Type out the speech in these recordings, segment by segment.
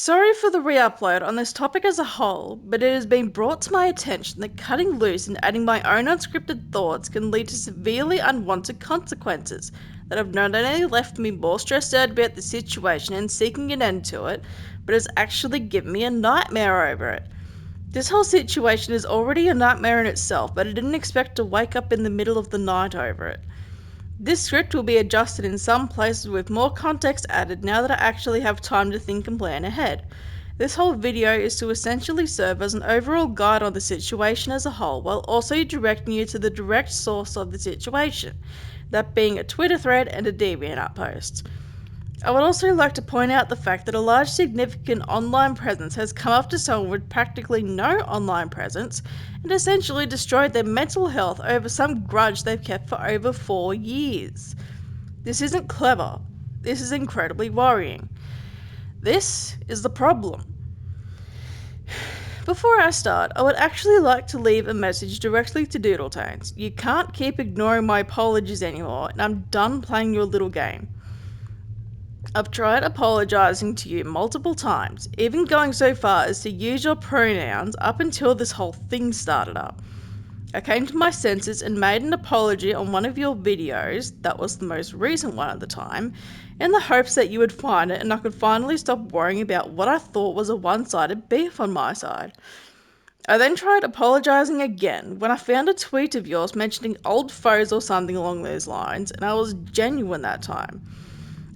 Sorry for the re-upload on this topic as a whole, but it has been brought to my attention that cutting loose and adding my own unscripted thoughts can lead to severely unwanted consequences that have not only left me more stressed out about the situation and seeking an end to it, but has actually given me a nightmare over it. This whole situation is already a nightmare in itself, but I didn't expect to wake up in the middle of the night over it. This script will be adjusted in some places with more context added now that I actually have time to think and plan ahead. This whole video is to essentially serve as an overall guide on the situation as a whole, while also directing you to the direct source of the situation, that being a Twitter thread and a DeviantArt post. I would also like to point out the fact that a large significant online presence has come after someone with practically no online presence and essentially destroyed their mental health over some grudge they've kept for over 4 years. This isn't clever. This is incredibly worrying. This is the problem. Before I start, I would actually like to leave a message directly to Doodletones. You can't keep ignoring my apologies anymore, and I'm done playing your little game. I've tried apologising to you multiple times, even going so far as to use your pronouns up until this whole thing started up. I came to my senses and made an apology on one of your videos, that was the most recent one at the time, in the hopes that you would find it and I could finally stop worrying about what I thought was a one-sided beef on my side. I then tried apologising again when I found a tweet of yours mentioning old foes or something along those lines, and I was genuine that time.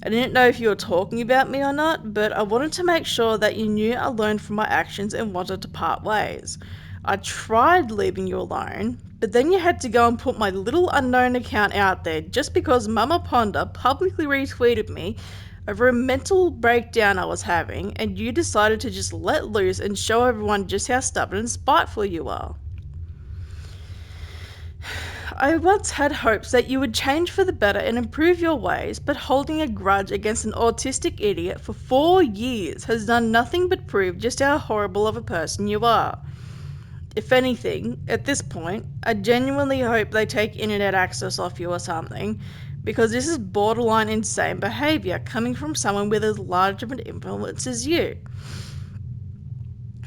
I didn't know if you were talking about me or not, but I wanted to make sure that you knew I learned from my actions and wanted to part ways. I tried leaving you alone, but then you had to go and put my little unknown account out there just because Mama Ponda publicly retweeted me over a mental breakdown I was having, and you decided to just let loose and show everyone just how stubborn and spiteful you are. I once had hopes that you would change for the better and improve your ways, but holding a grudge against an autistic idiot for 4 years has done nothing but prove just how horrible of a person you are. If anything, at this point, I genuinely hope they take internet access off you or something, because this is borderline insane behaviour coming from someone with as large of an influence as you.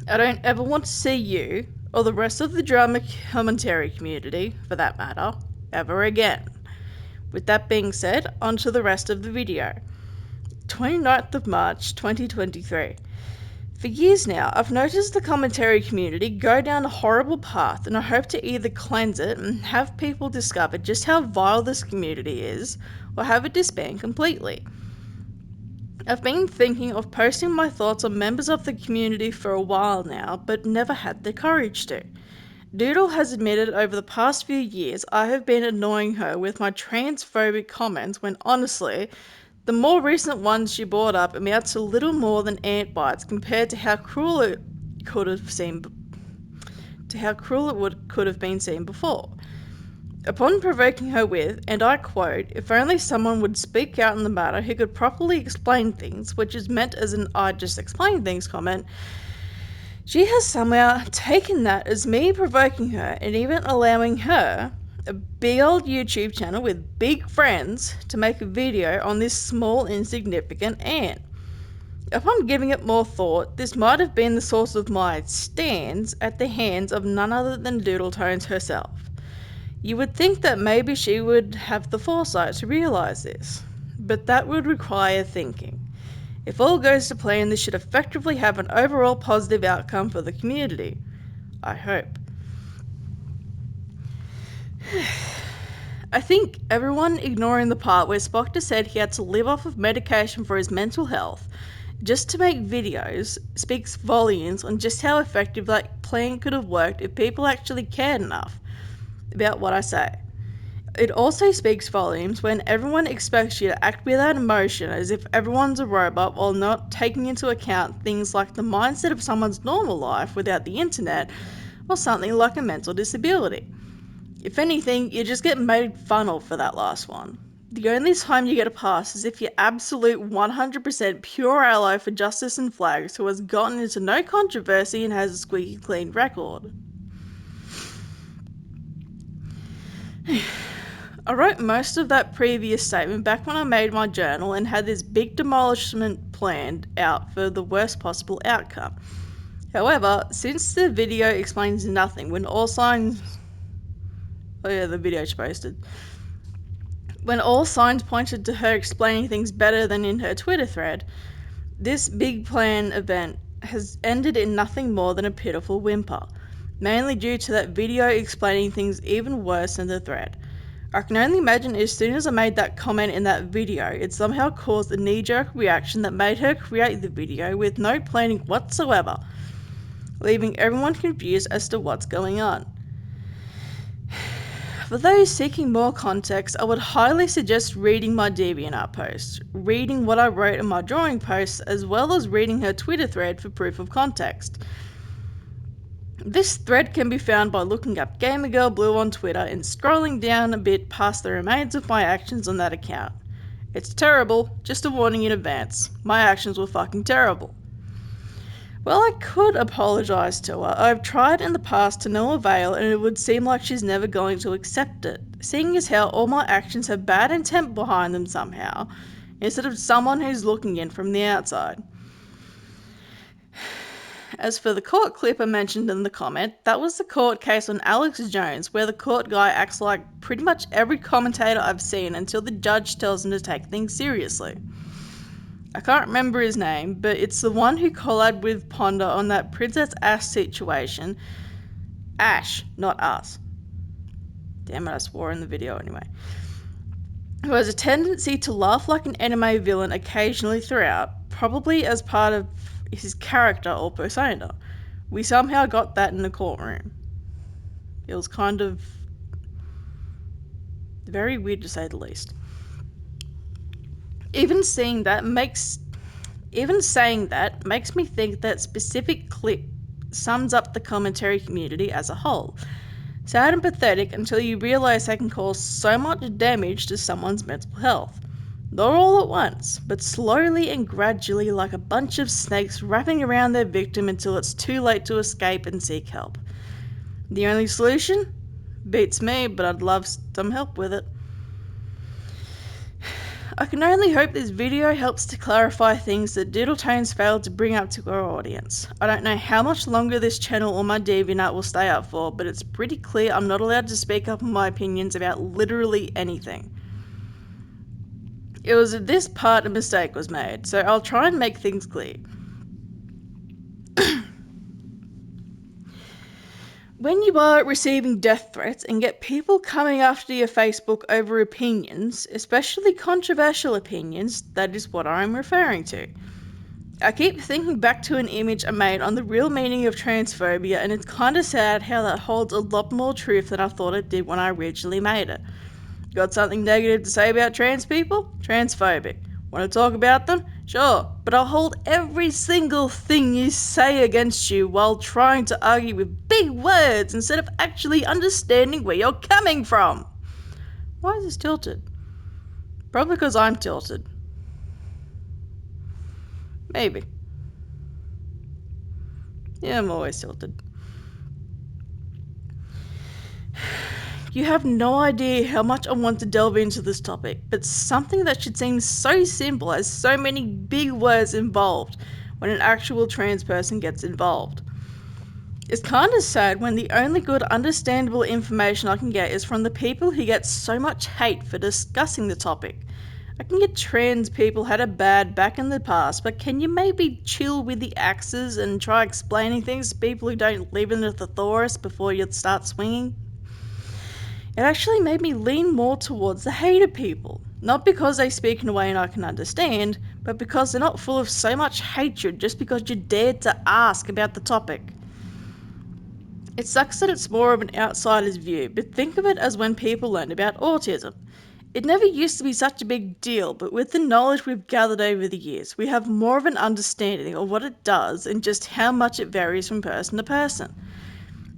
I don't ever want to see you, or the rest of the drama commentary community, for that matter, ever again. With that being said, on to the rest of the video. 29th of March 2023. For years now, I've noticed the commentary community go down a horrible path, and I hope to either cleanse it and have people discover just how vile this community is, or have it disband completely. I've been thinking of posting my thoughts on members of the community for a while now, but never had the courage to. Doodle has admitted over the past few years I have been annoying her with my transphobic comments when honestly, the more recent ones she brought up amount to little more than ant bites compared to how cruel it could have been seen before. Upon provoking her with, and I quote, "If only someone would speak out in the matter who could properly explain things," which is meant as an "I just explain things" comment, she has somehow taken that as me provoking her and even allowing her, a big old YouTube channel with big friends, to make a video on this small insignificant ant. Upon giving it more thought, this might have been the source of my stands at the hands of none other than Doodletones herself. You would think that maybe she would have the foresight to realise this, but that would require thinking. If all goes to plan, this should effectively have an overall positive outcome for the community. I hope. I think everyone ignoring the part where Spock said he had to live off of medication for his mental health just to make videos speaks volumes on just how effective that plan could have worked if people actually cared enough about what I say. It also speaks volumes when everyone expects you to act without emotion as if everyone's a robot while not taking into account things like the mindset of someone's normal life without the internet or something like a mental disability. If anything, you just get made fun of for that last one. The only time you get a pass is if you're absolute 100% pure ally for justice and flags who has gotten into no controversy and has a squeaky clean record. I wrote most of that previous statement back when I made my journal and had this big demolishment planned out for the worst possible outcome. However, since the video explains nothing when all signs... Oh yeah, the video she posted. When all signs pointed to her explaining things better than in her Twitter thread, this big plan event has ended in nothing more than a pitiful whimper, mainly due to that video explaining things even worse than the thread. I can only imagine as soon as I made that comment in that video, it somehow caused a knee-jerk reaction that made her create the video with no planning whatsoever, leaving everyone confused as to what's going on. For those seeking more context, I would highly suggest reading my DeviantArt post, reading what I wrote in my drawing post, as well as reading her Twitter thread for proof of context. This thread can be found by looking up GamerGirlBlue on Twitter and scrolling down a bit past the remains of my actions on that account. It's terrible, just a warning in advance. My actions were fucking terrible. Well, I could apologise to her. I've tried in the past to no avail, and it would seem like she's never going to accept it, seeing as how all my actions have bad intent behind them somehow, instead of someone who's looking in from the outside. As for the court clip I mentioned in the comment, that was the court case on Alex Jones, where the court guy acts like pretty much every commentator I've seen until the judge tells him to take things seriously. I can't remember his name, but it's the one who collabed with Ponder on that Princess Ash situation. Ash, not us. Damn it, I swore in the video anyway. Who has a tendency to laugh like an anime villain occasionally throughout, probably as part of his character or persona. We somehow got that in the courtroom. It was kind of very weird to say the least. Even saying that makes me think that specific clip sums up the commentary community as a whole. Sad and pathetic until you realise they can cause so much damage to someone's mental health. Not all at once, but slowly and gradually, like a bunch of snakes wrapping around their victim until it's too late to escape and seek help. The only solution? Beats me, but I'd love some help with it. I can only hope this video helps to clarify things that Doodletones failed to bring up to our audience. I don't know how much longer this channel or my DeviantArt will stay up for, but it's pretty clear I'm not allowed to speak up on my opinions about literally anything. It was at this part a mistake was made, so I'll try and make things clear. When you are receiving death threats and get people coming after your Facebook over opinions, especially controversial opinions, that is what I'm referring to. I keep thinking back to an image I made on the real meaning of transphobia, and it's kinda sad how that holds a lot more truth than I thought it did when I originally made it. Got something negative to say about trans people? Transphobic. Want to talk about them? Sure, but I'll hold every single thing you say against you while trying to argue with big words instead of actually understanding where you're coming from. Why is this tilted? Probably because I'm tilted. Maybe. Yeah, I'm always tilted. You have no idea how much I want to delve into this topic, but something that should seem so simple has so many big words involved when an actual trans person gets involved. It's kinda sad when the only good understandable information I can get is from the people who get so much hate for discussing the topic. I can get trans people had it bad back in the past, but can you maybe chill with the axes and try explaining things to people who don't live in the thesaurus before you start swinging? It actually made me lean more towards the hater people. Not because they speak in a way I can understand, but because they're not full of so much hatred just because you dared to ask about the topic. It sucks that it's more of an outsider's view, but think of it as when people learned about autism. It never used to be such a big deal, but with the knowledge we've gathered over the years, we have more of an understanding of what it does and just how much it varies from person to person.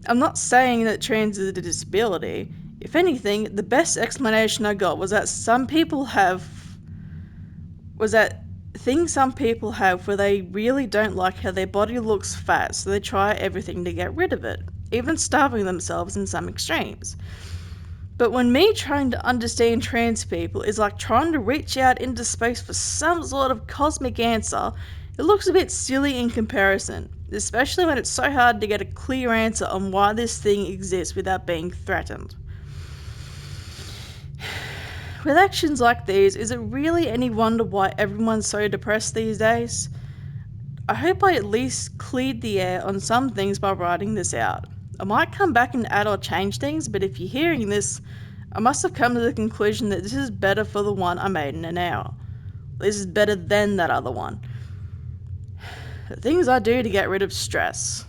I'm not saying that trans is a disability. If anything, the best explanation I got was that some people have where they really don't like how their body looks fat, so they try everything to get rid of it, even starving themselves in some extremes. But when me trying to understand trans people is like trying to reach out into space for some sort of cosmic answer, it looks a bit silly in comparison, especially when it's so hard to get a clear answer on why this thing exists without being threatened. With actions like these, is it really any wonder why everyone's so depressed these days? I hope I at least cleared the air on some things by writing this out. I might come back and add or change things, but if you're hearing this, I must have come to the conclusion that this is better for the one I made in an hour. This is better than that other one. The things I do to get rid of stress.